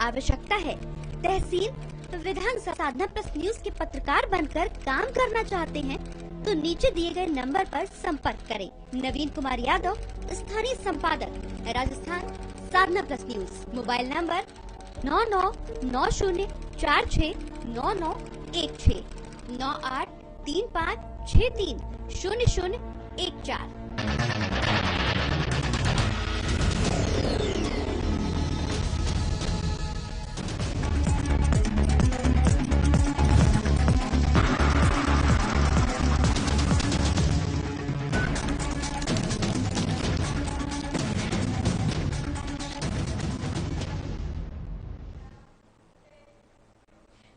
आवश्यकता है। तहसील विधानसभा साधना plus news के पत्रकार बनकर काम करना चाहते हैं तो नीचे दिए गए नंबर पर संपर्क करें। नवीन कुमार यादव, स्थानीय संपादक, राजस्थान साधना प्लस न्यूज। Mobile number 9990469916 9835630014।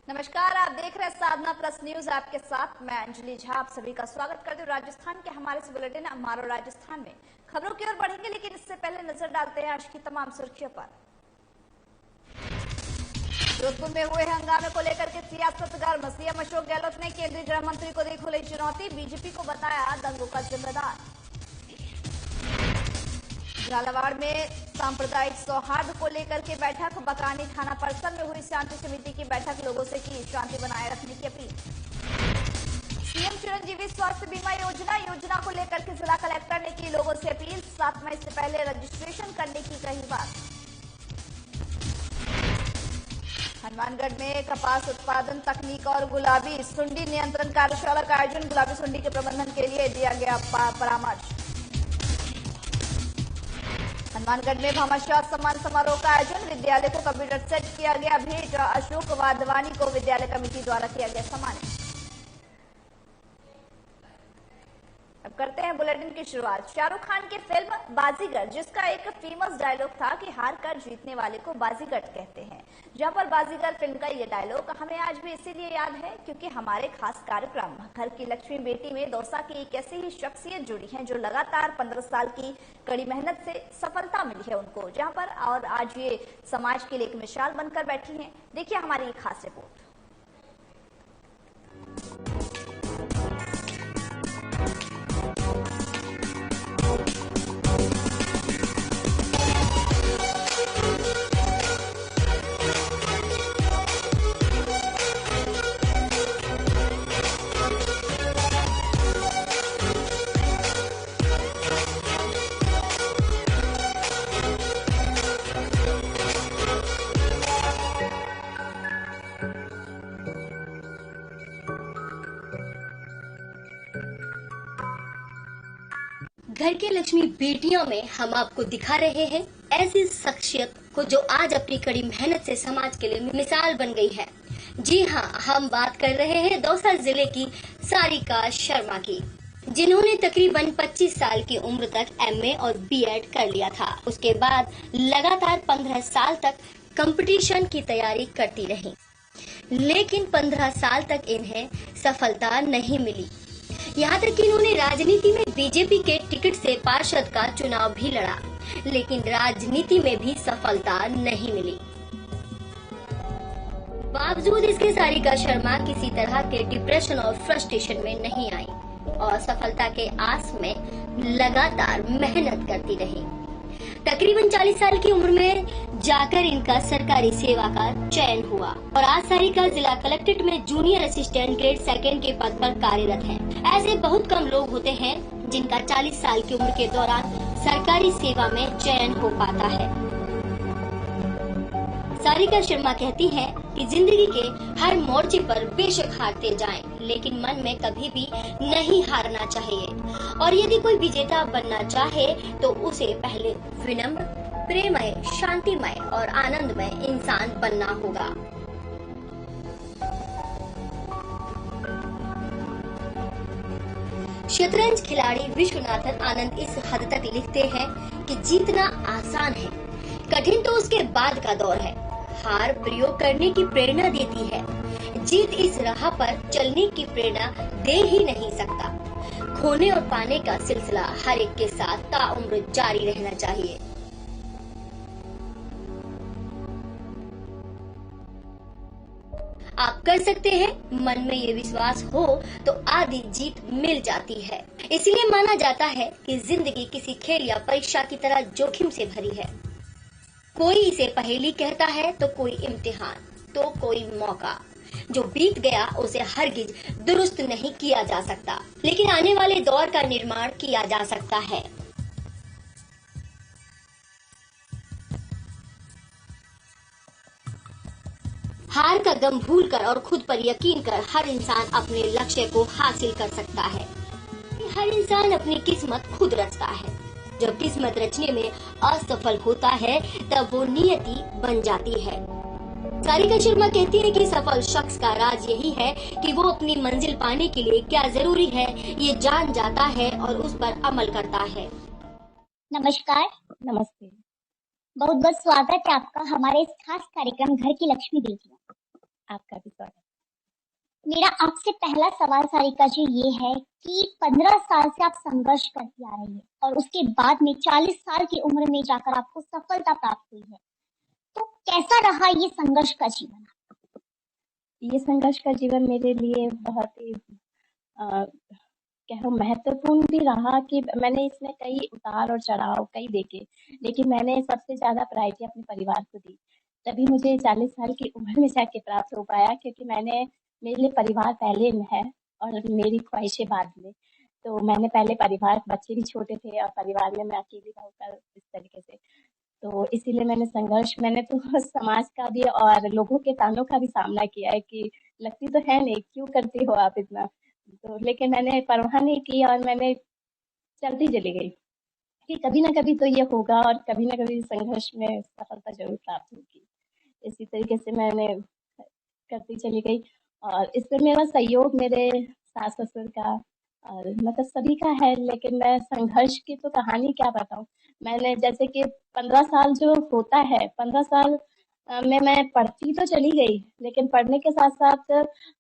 नमस्कार, आप देख रहे हैं साधना प्लस न्यूज। आपके साथ मैं अंजलि झा आप सभी का स्वागत करती हूँ राजस्थान के हमारे इस बुलेटिन हमारो राजस्थान में। खबरों की ओर बढ़ेंगे, लेकिन इससे पहले नजर डालते हैं आज की तमाम सुर्खियों पर। जोधपुर में हुए हंगामे को लेकर के सियासत गर्म। सीएम अशोक गहलोत ने केंद्रीय गृह मंत्री को दी खुली चुनौती, बीजेपी को बताया दंगों का जिम्मेदार। झालावाड़ में सांप्रदायिक सौहार्द को लेकर के बैठक। बकानी थाना परिसर में हुई शांति समिति की बैठक, लोगों से की शांति बनाए रखने की अपील। सीएम चिरंजीवी स्वास्थ्य बीमा योजना को लेकर के जिला कलेक्टर ने की लोगों से अपील। 7 मई से पहले रजिस्ट्रेशन करने की कही बात। हनुमानगढ़ में कपास उत्पादन तकनीक और गुलाबी सुंडी नियंत्रण कार्यशाला का आयोजन। गुलाबी सुंडी के प्रबंधन के लिए दिया गया परामर्श। हनुमानगढ़ में भामाशाह सम्मान समारोह का आयोजन। विद्यालय को कंप्यूटर सेट किया गया भेंट। अशोक वाधवानी को विद्यालय कमेटी द्वारा किया गया सम्मानित। अब करते हैं बुलेटिन की शुरुआत। शाहरुख खान की फिल्म बाजीगर, जिसका एक फेमस डायलॉग था कि हार कर जीतने वाले को बाजीगर कहते हैं। जहां पर बाजीगर फिल्म का ये डायलॉग हमें आज भी इसीलिए याद है क्योंकि हमारे खास कार्यक्रम घर की लक्ष्मी बेटी में दौसा की एक ऐसी ही शख्सियत जुड़ी है जो लगातार 15 साल की कड़ी मेहनत से सफलता मिली है उनको, जहां पर और आज ये समाज के लिए एक मिसाल बनकर बैठी है। देखिए हमारी ये खास रिपोर्ट। घर के लक्ष्मी बेटियों में हम आपको दिखा रहे हैं ऐसी शख्सियत को जो आज अपनी कड़ी मेहनत से समाज के लिए मिसाल बन गई है। जी हाँ, हम बात कर रहे हैं दौसा जिले की सारिका शर्मा की, जिन्होंने तकरीबन 25 साल की उम्र तक एमए और बीएड कर लिया था। उसके बाद लगातार 15 साल तक कंपटीशन की तैयारी करती रही, लेकिन 15 साल तक इन्हें सफलता नहीं मिली। यहाँ तक कि इन्होंने राजनीति में बीजेपी के टिकट से पार्षद का चुनाव भी लड़ा, लेकिन राजनीति में भी सफलता नहीं मिली। बावजूद इसके सारिका शर्मा किसी तरह के डिप्रेशन और फ्रस्ट्रेशन में नहीं आई और सफलता के आस में लगातार मेहनत करती रही। तकरीबन 40 साल की उम्र में जाकर इनका सरकारी सेवा का चयन हुआ और आज सारिका जिला कलेक्ट्रेट में जूनियर असिस्टेंट ग्रेड 2 के पद पर कार्यरत हैं। ऐसे बहुत कम लोग होते हैं जिनका 40 साल की उम्र के दौरान सरकारी सेवा में चयन हो पाता है। सारिका शर्मा कहती हैं कि जिंदगी के हर मोर्चे पर बेशक हारते जाएं, लेकिन मन में कभी भी नहीं हारना चाहिए और यदि कोई विजेता बनना चाहे तो उसे पहले विनम्र, प्रेममय, शांतिमय और आनंदमय इंसान बनना होगा। शतरंज खिलाड़ी विश्वनाथन आनंद इस हद तक लिखते हैं कि जीतना आसान है, कठिन तो उसके बाद का दौर है। हार प्रयोग करने की प्रेरणा देती है, जीत इस राह पर चलने की प्रेरणा दे ही नहीं सकता। खोने और पाने का सिलसिला हर एक के साथ ताउम्र जारी रहना चाहिए। आप कर सकते हैं, मन में ये विश्वास हो तो आधी जीत मिल जाती है। इसलिए माना जाता है कि जिंदगी किसी खेल या परीक्षा की तरह जोखिम से भरी है। कोई इसे पहेली कहता है तो कोई इम्तिहान, तो कोई मौका। जो बीत गया उसे हरगिज दुरुस्त नहीं किया जा सकता, लेकिन आने वाले दौर का निर्माण किया जा सकता है। हार का गम भूलकर और खुद पर यकीन कर हर इंसान अपने लक्ष्य को हासिल कर सकता है। हर इंसान अपनी किस्मत खुद रचता है। जब किस्मत रचने में असफल होता है तब वो नियति बन जाती है। सारिका शर्मा कहती है कि सफल शख्स का राज यही है कि वो अपनी मंजिल पाने के लिए क्या जरूरी है ये जान जाता है और उस पर अमल करता है। नमस्कार। नमस्ते। बहुत बहुत स्वागत है आपका हमारे इस खास कार्यक्रम घर की लक्ष्मी बेटियां। आपका भी स्वागत। मेरा आपसे पहला सवाल सारिका जी ये है कि 15 साल से आप संघर्ष करती आ रही है और उसके बाद में 40 साल की उम्र में जाकर आपको सफलता प्राप्त हुई है, तो कैसा रहा ये संघर्ष का जीवन? ये संघर्ष का जीवन मेरे लिए बहुत ही महत्वपूर्ण भी रहा कि मैंने इसमें कई उतार और चढ़ाव कई देखे, लेकिन मैंने सबसे ज्यादा प्रायोरिटी अपने परिवार को दी। तभी मुझे 40 साल की उम्र में जाके प्राप्त हो पाया, क्योंकि मेरे लिए परिवार पहले में है और मेरी ख्वाहिशें बाद में। तो मैंने पहले परिवार, बच्चे भी छोटे थे और परिवार में मैं अकेली रहकर इस तरीके से, तो इसीलिए मैंने तो समाज का भी और लोगों के तानों का भी सामना किया है कि लगती तो है नहीं, क्यों करती हो आप इतना। तो लेकिन मैंने परवाह नहीं की और मैंने चलती चली गई कि कभी ना कभी तो ये होगा और कभी ना कभी संघर्ष में सफलता जरूर प्राप्त होगी। इसी तरीके से मैंने करती चली गई और इसमें मेरा सहयोग मेरे सास ससुर का और मतलब सभी का है। लेकिन मैं संघर्ष की तो कहानी क्या बताऊं। मैंने जैसे कि 15 साल जो होता है, 15 साल में मैं पढ़ती तो चली गई, लेकिन पढ़ने के साथ साथ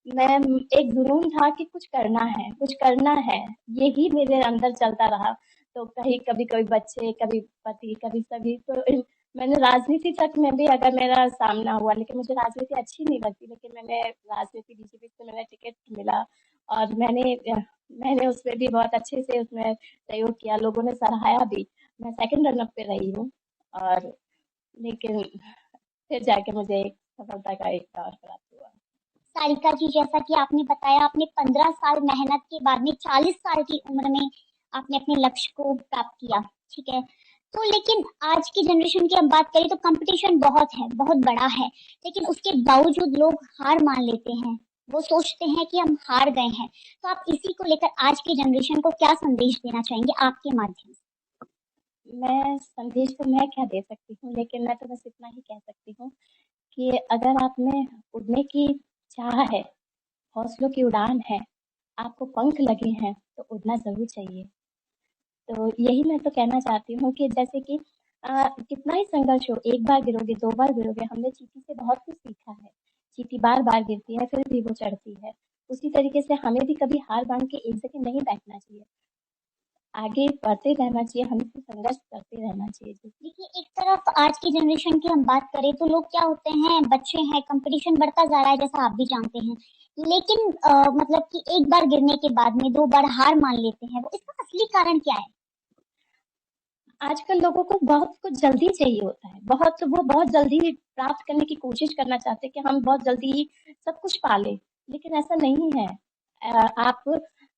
मैं एक जुनून था कि कुछ करना है, यही मेरे अंदर चलता रहा। तो कभी कभी बच्चे, कभी पति, कभी सभी। तो मैंने राजनीति तक में भी अगर मेरा सामना हुआ, लेकिन मुझे राजनीति अच्छी नहीं लगती, लेकिन मैंने राजनीति बीजेपी से मैंने टिकट मिला और मैंने उसमें भी बहुत अच्छे से उसमें सहयोग किया, लोगों ने सराहाया भी। मैं सेकंड रनअप पे रही हूँ और लेकिन फिर जाके मुझे एक सफलता का एक दौर प्राप्त हुआ। सारिका जी, जैसा कि आपने बताया, आपने 15 साल मेहनत के बाद में 40 साल की उम्र में आपने अपने लक्ष्य को प्राप्त किया, ठीक है। तो लेकिन आज की जनरेशन की हम बात करें तो कंपटीशन बहुत है, बहुत बड़ा है, लेकिन उसके बावजूद लोग हार मान लेते हैं, वो सोचते हैं कि हम हार गए हैं। तो आप इसी को लेकर आज की जनरेशन को क्या संदेश देना चाहेंगे आपके माध्यम से? मैं संदेश तो मैं क्या दे सकती हूँ, लेकिन मैं तो बस इतना ही कह सकती हूँ कि अगर आप में उड़ने की चाह है, हौसलों की उड़ान है, आपको पंख लगे हैं, तो उड़ना जरूर चाहिए। तो यही मैं तो कहना चाहती हूँ कि जैसे कि कितना ही संघर्ष हो, एक बार गिरोगे, 2 बार गिरोगे। हमने चींटी से बहुत कुछ सीखा है। चींटी बार बार गिरती है, फिर भी वो चढ़ती है। उसी तरीके से हमें भी कभी हार मान के एक जगह नहीं बैठना चाहिए, आगे बढ़ते रहना चाहिए, हमें तो संघर्ष करते रहना चाहिए। देखिए, एक तरफ आज की जनरेशन की हम बात करें तो लोग क्या होते हैं, बच्चे हैं, कंपटीशन बढ़ता जा रहा है जैसा आप भी जानते हैं, लेकिन मतलब कि एक बार गिरने के बाद में 2 बार हार मान लेते हैं। वो इसका असली कारण क्या है? आजकल लोगों को बहुत कुछ जल्दी चाहिए होता है, वो बहुत जल्दी प्राप्त करने की कोशिश करना चाहते हैं कि हम बहुत जल्दी ही सब कुछ पा लें, लेकिन ऐसा नहीं है। आप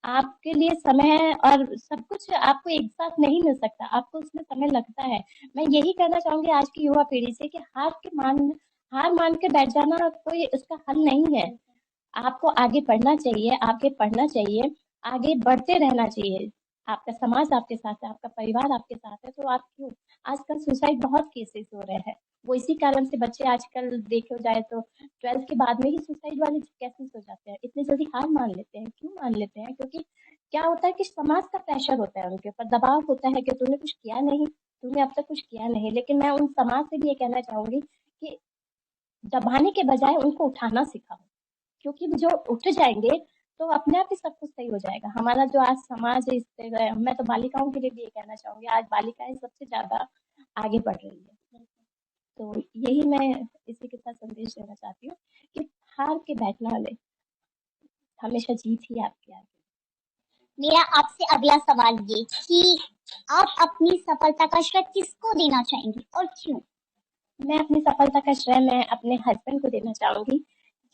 आपके लिए समय और सब कुछ आपको एक साथ नहीं मिल सकता, आपको उसमें समय लगता है। मैं यही कहना चाहूंगी आज की युवा पीढ़ी से कि हार मान के बैठ जाना कोई इसका हल नहीं है। आपको आगे बढ़ना चाहिए, आगे पढ़ना चाहिए, आगे बढ़ते रहना चाहिए। आपका समाज आपके साथ है, आपका परिवार आपके साथ है, तो आप क्यों। आजकल सुसाइड बहुत केसेस हो रहे हैं, वो इसी कारण से बच्चे आजकल देखा जाए तो 12th के बाद में ही सुसाइड वाले केसेस हो जाते हैं। इतनी जल्दी हार मान लेते हैं, क्यों मान लेते हैं? क्योंकि क्या होता है कि समाज का प्रेशर होता है, उनके ऊपर दबाव होता है कि तूने कुछ किया नहीं, तूने अब तक कुछ किया नहीं। लेकिन मैं उन समाज से भी ये कहना चाहूंगी कि दबाने के बजाय उनको उठाना सिखाओ, क्योंकि जो उठ जाएंगे तो अपने आप ही सब कुछ सही हो जाएगा। हमारा जो आज समाज है, इससे मैं तो बालिकाओं के लिए भी ये कहना चाहूंगी, आज बालिकाएं सबसे ज्यादा आगे बढ़ रही है। तो यही मैं इसी के साथ संदेश देना चाहती हूँ कि हार के बैठना वाले, हमेशा जीत ही आपकी आगे। मेरा आपसे अगला सवाल ये कि आप अपनी सफलता का श्रेय किसको देना चाहेंगे और क्यों? मैं अपनी सफलता का श्रेय मैं अपने हस्बैंड को देना चाहूंगी,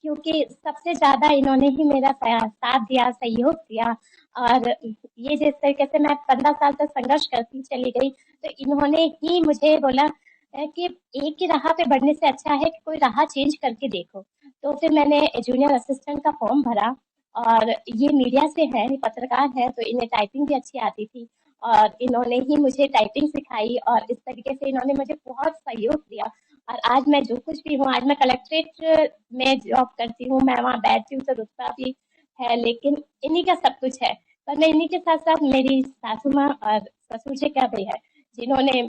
क्योंकि सबसे ज्यादा इन्होंने ही मेरा साथ दिया, सहयोग दिया। और ये जिस तरीके से मैं 15 साल तक संघर्ष करती चली गई, तो इन्होंने ही मुझे बोला कि एक ही राह पे बढ़ने से अच्छा है कि कोई राह चेंज करके देखो। तो फिर मैंने जूनियर असिस्टेंट का फॉर्म भरा, और ये मीडिया से है, ये पत्रकार है, तो इन्हें टाइपिंग भी अच्छी आती थी, और इन्होंने ही मुझे टाइपिंग सिखाई, और इस तरीके से इन्होंने मुझे बहुत सहयोग दिया। और आज मैं जो कुछ भी हूँ, आज मैं कलेक्ट्रेट में जॉब करती हूँ, मैं वहाँ बैठती हूँ, तो रुतबा भी है, लेकिन इन्हीं का सब कुछ है। पर मैं इन्हीं के साथ साथ मेरी सासू माँ और ससुर जी का भी है, जिन्होंने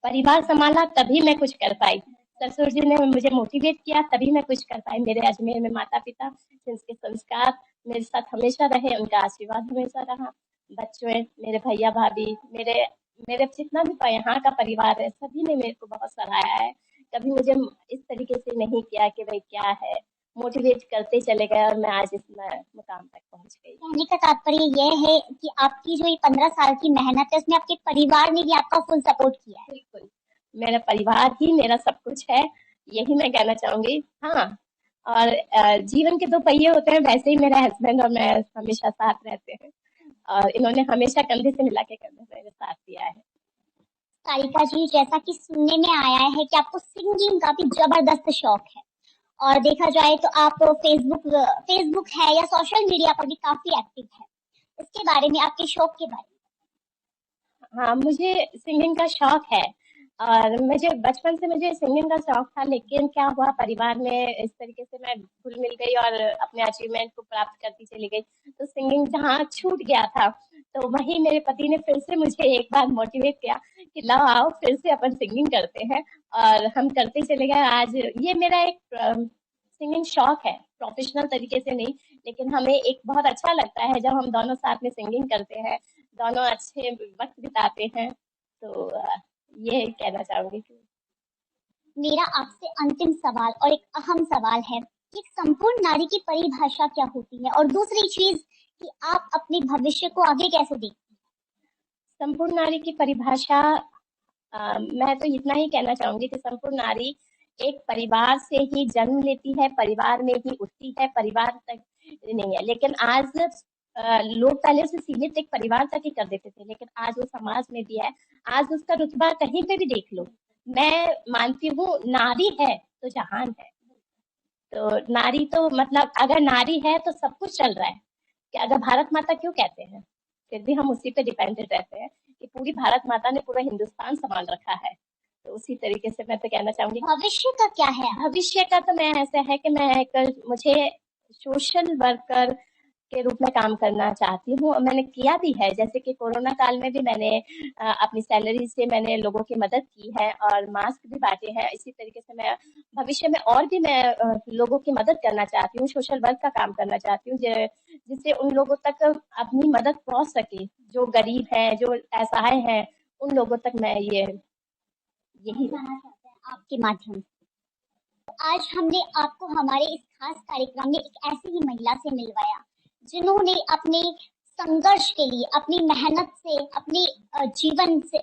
परिवार संभाला, तभी मैं कुछ कर पाई। ससुर जी ने मुझे मोटिवेट किया, तभी मैं कुछ कर पाई। मेरे अजमेर में माता पिता जिनके संस्कार मेरे साथ हमेशा रहे, उनका आशीर्वाद हमेशा रहा। बच्चों, मेरे भैया भाभी, मेरे मेरे जितना भी यहाँ का परिवार है, सभी ने मेरे को बहुत सराहा है। कभी मुझे इस तरीके से नहीं किया कि भाई क्या है, मोटिवेट करते चले गए, और मैं आज इस मुकाम तक पहुंच गई। कहने का तात्पर्य यह है कि आपकी जो ये 15 साल की मेहनत है, उसमें आपके परिवार ने भी आपका फुल सपोर्ट किया है। बिल्कुल, मेरा परिवार ही मेरा सब कुछ है, यही मैं कहना चाहूंगी। हाँ, और जीवन के दो पहिए होते हैं, वैसे ही मेरा हस्बैंड और मैं हमेशा साथ रहते हैं, और इन्होंने हमेशा कंधे से मिला के मेरे साथ दिया है। सारिका जी, जैसा कि सुनने में आया है कि आपको सिंगिंग का भी जबरदस्त शौक है, और देखा जाए तो आप फेसबुक है या सोशल मीडिया पर भी काफी एक्टिव है। इसके बारे में, आपके शौक के बारे में। हाँ, मुझे सिंगिंग का शौक है, और मुझे बचपन से मुझे सिंगिंग का शौक था, लेकिन क्या हुआ, परिवार में इस तरीके से मैं घुल मिल गई और अपने अचीवमेंट को प्राप्त करती चली गई, तो सिंगिंग जहाँ छूट गया था, तो वहीं मेरे पति ने फिर से मुझे एक बार मोटिवेट किया कि लाओ आओ फिर से अपन सिंगिंग करते हैं, और हम करते चले गए। आज ये मेरा एक सिंगिंग शौक है, प्रोफेशनल तरीके से नहीं, लेकिन हमें एक बहुत अच्छा लगता है जब हम दोनों साथ में सिंगिंग करते हैं, दोनों अच्छे वक्त बिताते हैं। तो ये कहना चाहूंगी। मेरा आपसे अंतिम सवाल और एक अहम सवाल है कि संपूर्ण नारी की परिभाषा क्या होती है, और दूसरी चीज कि आप अपने भविष्य को आगे कैसे देखती हैं? संपूर्ण नारी की परिभाषा, मैं तो इतना ही कहना चाहूंगी कि संपूर्ण नारी एक परिवार से ही जन्म लेती है, परिवार में ही उठती है, परिवार तक नहीं है। लेकिन आज लोग पहले से सीमित एक परिवार तक ही कर देते थे, लेकिन आज वो समाज में भी है। आज उसका रुतबा कहीं पे भी देख लो, मैं मानती हूँ नारी है तो जहान है। तो नारी तो मतलब अगर नारी है तो सब कुछ चल रहा है। कि अगर भारत माता क्यों कहते हैं, फिर भी हम उसी पे डिपेंडेंट रहते हैं कि पूरी भारत माता ने पूरा हिंदुस्तान संभाल रखा है। तो उसी तरीके से मैं तो कहना चाहूंगी। भविष्य का क्या है? भविष्य का तो मैं ऐसा है कि मुझे सोशल वर्कर के रूप में काम करना चाहती हूँ, और मैंने किया भी है। जैसे कि कोरोना काल में भी मैंने अपनी सैलरी से मैंने लोगों की मदद की है और मास्क भी बांटे हैं। इसी तरीके से मैं भविष्य में और भी मैं लोगों की मदद करना चाहती हूँ, सोशल वर्क का काम करना चाहती हूँ, जिससे उन लोगों तक अपनी मदद पहुंच सके, जो गरीब हैं, जो असहाय हैं, उन लोगों तक मैं यही कहना चाहते हैं आपके माध्यम से। आज हमने आपको हमारे इस खास कार्यक्रम में एक ऐसी ही महिला से मिलवाया जिन्होंने अपने संघर्ष के लिए, अपनी मेहनत से, अपने जीवन से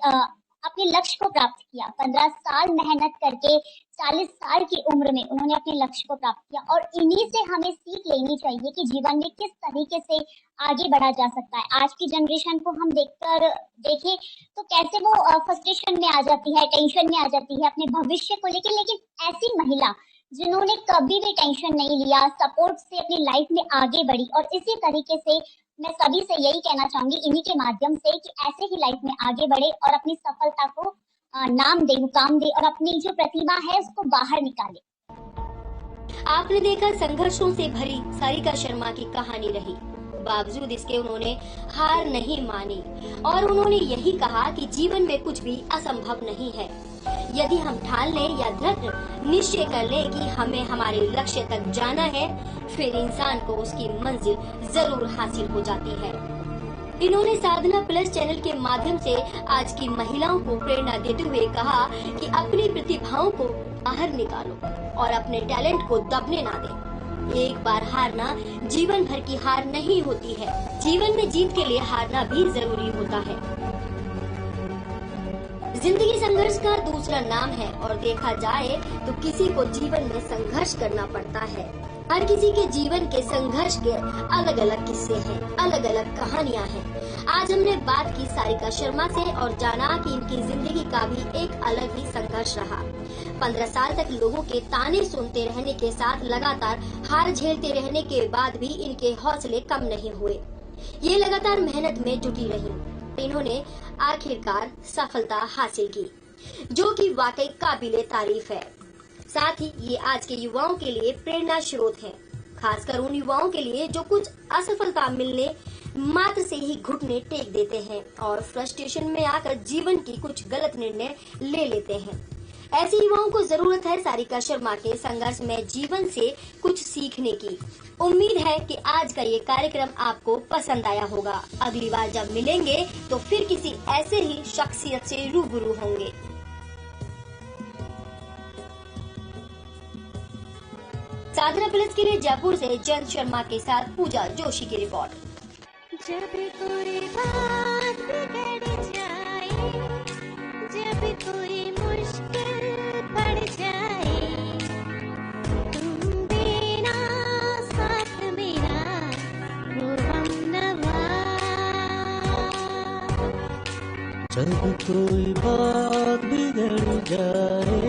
अपने लक्ष्य को प्राप्त किया। 15 साल मेहनत करके 40 साल की उम्र में उन्होंने अपने लक्ष्य को प्राप्त किया, और इन्हीं से हमें सीख लेनी चाहिए कि जीवन में किस तरीके से आगे बढ़ा जा सकता है। आज की जनरेशन को हम देखें तो कैसे वो फ्रस्ट्रेशन में आ जाती है, टेंशन में आ जाती है अपने भविष्य को लेकर। लेकिन ऐसी महिला जिन्होंने कभी भी टेंशन नहीं लिया, सपोर्ट से अपनी लाइफ में आगे बढ़ी, और इसी तरीके से मैं सभी से यही कहना चाहूंगी इन्हीं के माध्यम से कि ऐसे ही लाइफ में आगे बढ़े और अपनी सफलता को नाम दे, मुकाम दे, और अपनी जो प्रतिभा है उसको बाहर निकाले। आपने देखा संघर्षों से भरी सारिका शर्मा की कहानी रही। बावजूद इसके उन्होंने हार नहीं मानी, और उन्होंने यही कहा कि जीवन में कुछ भी असंभव नहीं है। यदि हम ठान लें या दृढ़ निश्चय कर लें कि हमें हमारे लक्ष्य तक जाना है, फिर इंसान को उसकी मंजिल जरूर हासिल हो जाती है। इन्होंने साधना प्लस चैनल के माध्यम से आज की महिलाओं को प्रेरणा देते हुए कहा कि अपनी प्रतिभाओं को बाहर निकालो और अपने टैलेंट को दबने ना दें। एक बार हारना जीवन भर की हार नहीं होती है, जीवन में जीत के लिए हारना भी जरूरी होता है। जिंदगी संघर्ष का दूसरा नाम है और देखा जाए तो किसी को जीवन में संघर्ष करना पड़ता है। हर किसी के जीवन के संघर्ष के अलग अलग किस्से हैं, अलग अलग कहानियां हैं। आज हमने बात की सारिका शर्मा से और जाना कि इनकी जिंदगी का भी एक अलग ही संघर्ष रहा। 15 साल तक लोगों के ताने सुनते रहने के साथ लगातार हार झेलते रहने के बाद भी इनके हौसले कम नहीं हुए। ये लगातार मेहनत में जुटी रही। इन्होंने आखिरकार सफलता हासिल की, जो कि वाकई काबिले तारीफ है। साथ ही ये आज के युवाओं के लिए प्रेरणा स्रोत है, खासकर उन युवाओं के लिए जो कुछ असफलता मिलने मात्र से ही घुटने टेक देते हैं और फ्रस्ट्रेशन में आकर जीवन की कुछ गलत निर्णय ले लेते हैं। ऐसे युवाओं को जरूरत है सारिका शर्मा के संघर्ष में जीवन से कुछ सीखने की। उम्मीद है कि आज का ये कार्यक्रम आपको पसंद आया होगा। अगली बार जब मिलेंगे तो फिर किसी ऐसे ही शख्सियत से रूबरू होंगे। साधना प्लस के लिए जयपुर से जयंत शर्मा के साथ पूजा जोशी की रिपोर्ट। जब कोई बात बिगड़ जाए, जब कोई मुश्किल पड़ जाए, तुम देना साथ मेरा वो हमनवा। जब कोई बात बिगड़ जाए,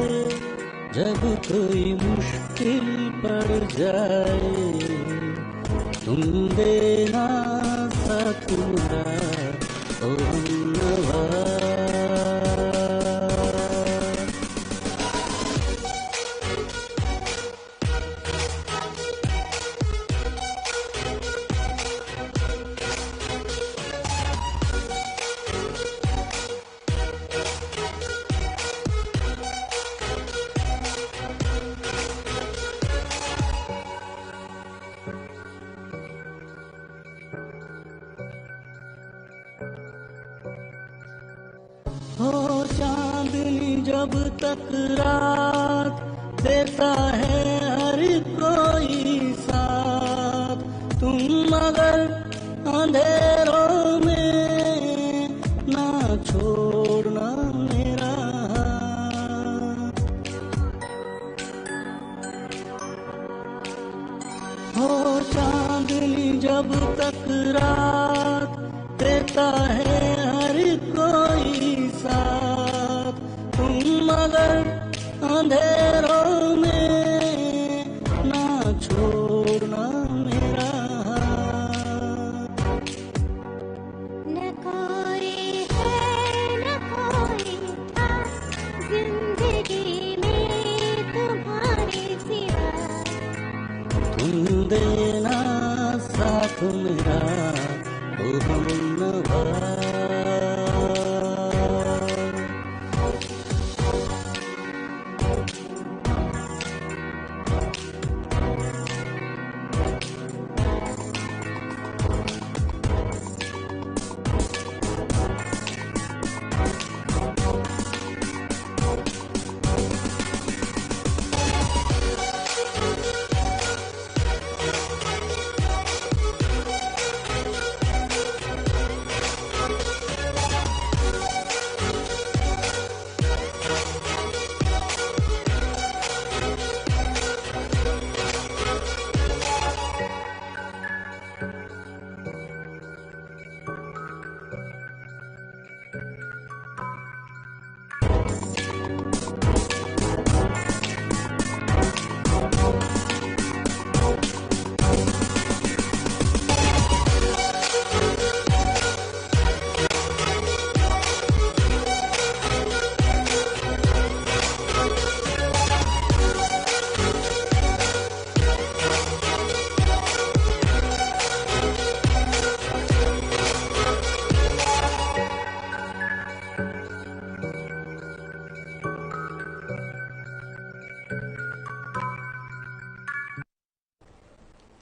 जब कोई मुश्किल पड़ जाए, तुम देना साथ मेरा ओ हमनवा। हो चांदनी जब तक रात देता है हर कोई साथ, तुम मगर अंधेरों में ना छोड़ना मेरा हाथ। हो चांदनी जब तक रात देता है हर कोई साथ, तुम मगर अंधेरों में ना छोड़ना मेरा हाथ। न कोई है न कोई था जिंदगी में तुम्हारे सिवा, तुम देना साथ मेरा ओ हमनवा।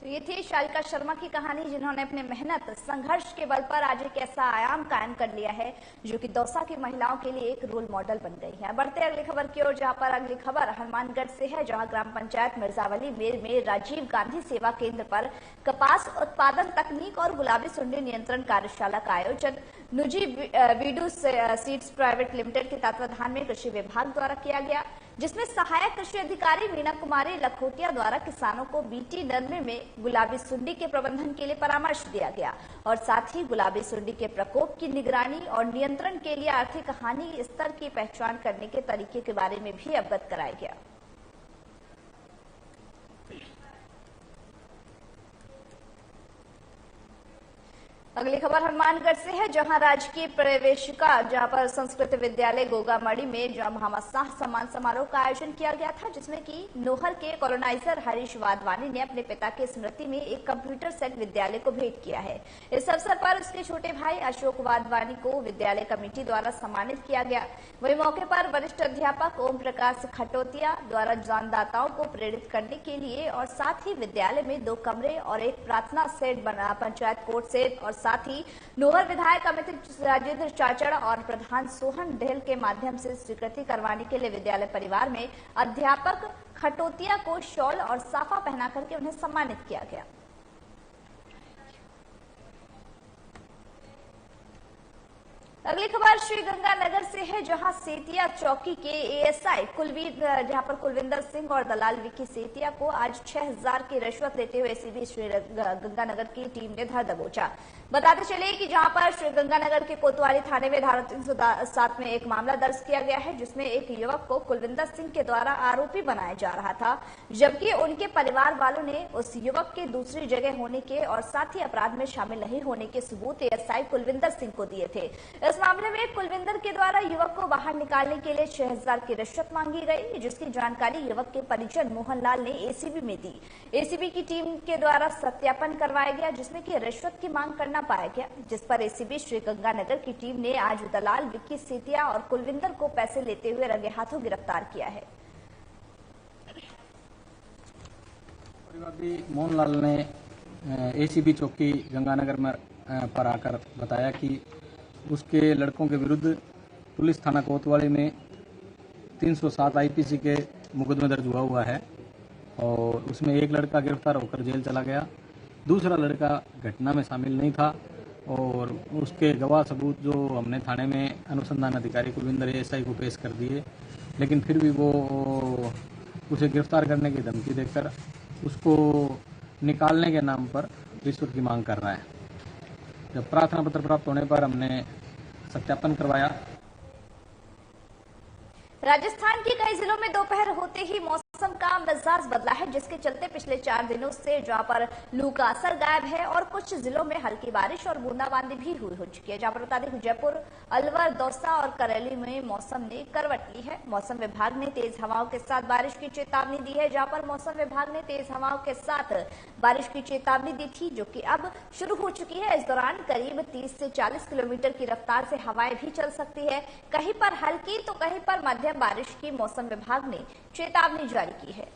ये थी सारिका शर्मा की कहानी, जिन्होंने अपने मेहनत संघर्ष के बल पर आज एक ऐसा आयाम कायम कर लिया है जो कि दौसा की महिलाओं के लिए एक रोल मॉडल बन गई है। बढ़ते अगली खबर की ओर, जहां पर अगली खबर हनुमानगढ़ से है, जहां ग्राम पंचायत मिर्जावली में राजीव गांधी सेवा केंद्र पर कपास उत्पादन तकनीक और गुलाबी सुंडी नियंत्रण कार्यशाला का आयोजन निजी वीडू सीड्स प्राइवेट लिमिटेड के तत्वाधान में कृषि विभाग द्वारा किया गया, जिसमें सहायक कृषि अधिकारी मीना कुमारी लखोटिया द्वारा किसानों को बीटी नरमे में गुलाबी सुंडी के प्रबंधन के लिए परामर्श दिया गया और साथ ही गुलाबी सुंडी के प्रकोप की निगरानी और नियंत्रण के लिए आर्थिक हानि स्तर की पहचान करने के तरीके के बारे में भी अवगत कराया गया। अगली खबर हनुमानगढ़ से है, जहां राजकीय प्रवेशिका जहां पर संस्कृत विद्यालय गोगामड़ी में भामाशाह सम्मान समारोह का आयोजन किया गया था, जिसमें कि नोहर के कॉलोनाइजर हरीश वाधवानी ने अपने पिता की स्मृति में एक कंप्यूटर सेट विद्यालय को भेंट किया है। इस अवसर पर उसके छोटे भाई अशोक वाधवानी को विद्यालय कमेटी द्वारा सम्मानित किया गया। वही मौके पर वरिष्ठ अध्यापक ओम प्रकाश खटोतिया द्वारा दानदाताओं को प्रेरित करने के लिए और साथ ही विद्यालय में 2 कमरे और एक प्रार्थना सेट बना, पंचायत कोर्ट सेट और साथ ही नोहर विधायक अमित राजेंद्र चाचड़ और प्रधान सोहन ढेल के माध्यम से स्वीकृति करवाने के लिए विद्यालय परिवार में अध्यापक खटोतिया को शॉल और साफा पहना करके उन्हें सम्मानित किया गया। अगली खबर श्रीगंगानगर से है, जहां सेतिया चौकी के एएसआई कुलविंदर सिंह और दलाल विक्की सेतिया को आज 6000 की रिश्वत लेते हुए एसीबी श्रीगंगानगर की टीम ने धर दबोचा। बताते चले कि जहां पर श्रीगंगानगर के कोतवाली थाने में धारा 307 में एक मामला दर्ज किया गया है, जिसमें एक युवक को कुलविंदर सिंह के द्वारा आरोपी बनाया जा रहा था, जबकि उनके परिवार वालों ने उस युवक के दूसरी जगह होने के और साथ ही अपराध में शामिल नहीं होने के सबूत एएसआई कुलविंदर सिंह को दिए थे। इस मामले में कुलविंदर के द्वारा युवक को बाहर निकालने के लिए 6000 की रिश्वत मांगी गई, जिसकी जानकारी युवक के परिजन मोहनलाल ने एसीबी में दी। एसीबी की टीम के द्वारा सत्यापन करवाया गया, जिसमें कि रिश्वत की मांग करना पाया गया, जिस पर एसीबी श्रीगंगानगर की टीम ने आज दलाल विक्की सेतिया और कुलविंदर को पैसे लेते हुए रंगे हाथों गिरफ्तार किया है। मोहनलाल ने एसीबी चौकी गंगानगर में पर आकर बताया कि उसके लड़कों के विरुद्ध पुलिस थाना कोतवाली में 307 आईपीसी के मुकदमे दर्ज हुआ है और उसमें एक लड़का गिरफ्तार होकर जेल चला गया, दूसरा लड़का घटना में शामिल नहीं था और उसके गवाह सबूत जो हमने थाने में अनुसंधान अधिकारी कुलविंदर एएसआई को पेश कर दिए, लेकिन फिर भी वो उसे गिरफ्तार करने की धमकी देकर उसको निकालने के नाम पर रिश्वत की मांग कर रहा है। जब प्रार्थना पत्र प्राप्त होने पर हमने सत्यापन करवाया। राजस्थान के कई जिलों में दोपहर होते ही मौसम का मिजाज बदला है, जिसके चलते पिछले 4 दिनों से जहां पर लू का असर गायब है और कुछ जिलों में हल्की बारिश और बूंदाबांदी भी हो चुकी है। जहां पर बता दें जयपुर, अलवर, दौसा और करेली में मौसम ने करवट ली है। मौसम विभाग ने तेज हवाओं के साथ बारिश की चेतावनी दी है। जहां पर मौसम विभाग ने तेज हवाओं के साथ बारिश की चेतावनी दी थी, जो कि अब शुरू हो चुकी है। इस दौरान करीब 30 से 40 किलोमीटर की रफ्तार से हवाएं भी चल सकती है, कहीं पर हल्की तो कहीं पर मध्यम बारिश की मौसम विभाग ने चेतावनी जारी की है।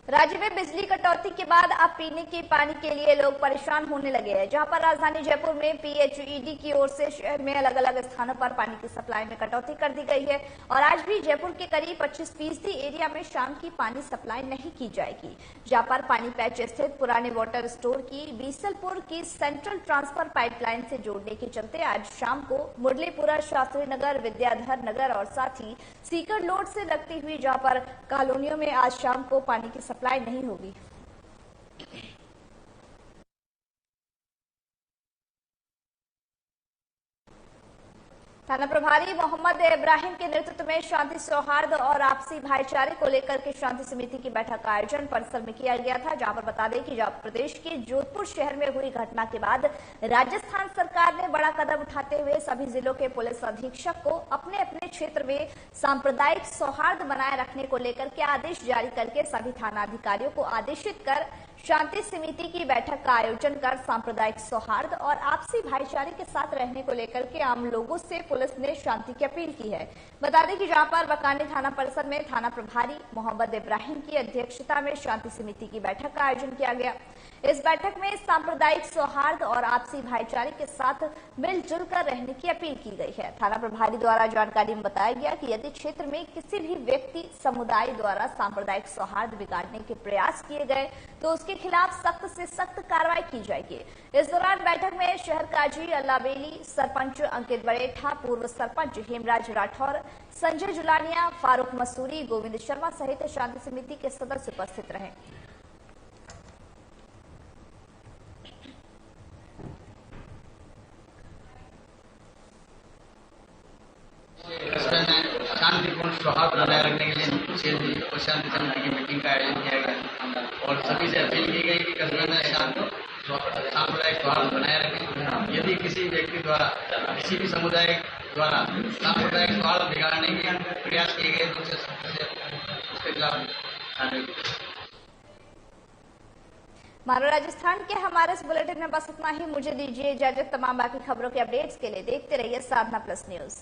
राज्य में बिजली कटौती के बाद अब पीने के पानी के लिए लोग परेशान होने लगे हैं। जहां पर राजधानी जयपुर में पीएचईडी की ओर से शहर में अलग अलग स्थानों पर पानी की सप्लाई में कटौती कर दी गई है और आज भी जयपुर के करीब 25% एरिया में शाम की पानी सप्लाई नहीं की जाएगी। जहां पर पानी पैच स्थित पुराने वाटर स्टोर की बीसलपुर की सेंट्रल ट्रांसफर पाइपलाइन से जोड़ने के चलते आज शाम को मुरलीपुरा, शास्त्री नगर, विद्याधर नगर और साथ ही सीकर लोड से लगती हुई जहां पर कॉलोनियों में आज शाम को पानी की सप्लाई नहीं होगी। थाना प्रभारी मोहम्मद इब्राहिम के नेतृत्व में शांति सौहार्द और आपसी भाईचारे को लेकर के शांति समिति की बैठक का आयोजन परिसर में किया गया था। जहां पर बता दें कि प्रदेश के जोधपुर शहर में हुई घटना के बाद राजस्थान सरकार ने बड़ा कदम उठाते हुए सभी जिलों के पुलिस अधीक्षक को अपने अपने क्षेत्र में सांप्रदायिक सौहार्द बनाए रखने को लेकर के आदेश जारी करके सभी थाना अधिकारियों को आदेशित कर शांति समिति की बैठक का आयोजन कर सांप्रदायिक सौहार्द और आपसी भाईचारे के साथ रहने को लेकर के आम लोगों से पुलिस ने शांति की अपील की है। बता दें कि जहां पर बकानी थाना परिसर में थाना प्रभारी मोहम्मद इब्राहिम की अध्यक्षता में शांति समिति की बैठक का आयोजन किया गया। इस बैठक में सांप्रदायिक सौहार्द और आपसी भाईचारे के साथ मिलजुल कर रहने की अपील की गई है। थाना प्रभारी द्वारा जानकारी में बताया गया कि यदि क्षेत्र में किसी भी व्यक्ति समुदाय द्वारा सांप्रदायिक सौहार्द बिगाड़ने के प्रयास किए गए तो उसके खिलाफ सख्त से सख्त कार्रवाई की जाएगी। इस दौरान बैठक में शहर काजी अल्लावेली, सरपंच अंकित बड़ेठा, पूर्व सरपंच हेमराज राठौर, संजय जुलानिया, फारूक मसूरी, गोविंद शर्मा सहित शांति समिति के सदस्य उपस्थित रहे। शांतिपूर्ण सौहार्द बनाए रखने के लिए शांति समिति की मीटिंग का आयोजन किया गया और सभी से अपील की गई कि कस्बे में सांप्रदायिक सौहार्द बनाए रखें। यदि किसी व्यक्ति द्वारा किसी भी समुदाय द्वारा सांप्रदायिक सौहार्द बिगाड़ने के प्रयास किए गए तो उसके खिलाफ। मानो राजस्थान के हमारे इस बुलेटिन में बस इतना ही। मुझे दीजिए इजाजत। तमाम बाकी खबरों के अपडेट्स के लिए देखते रहिए साधना प्लस न्यूज।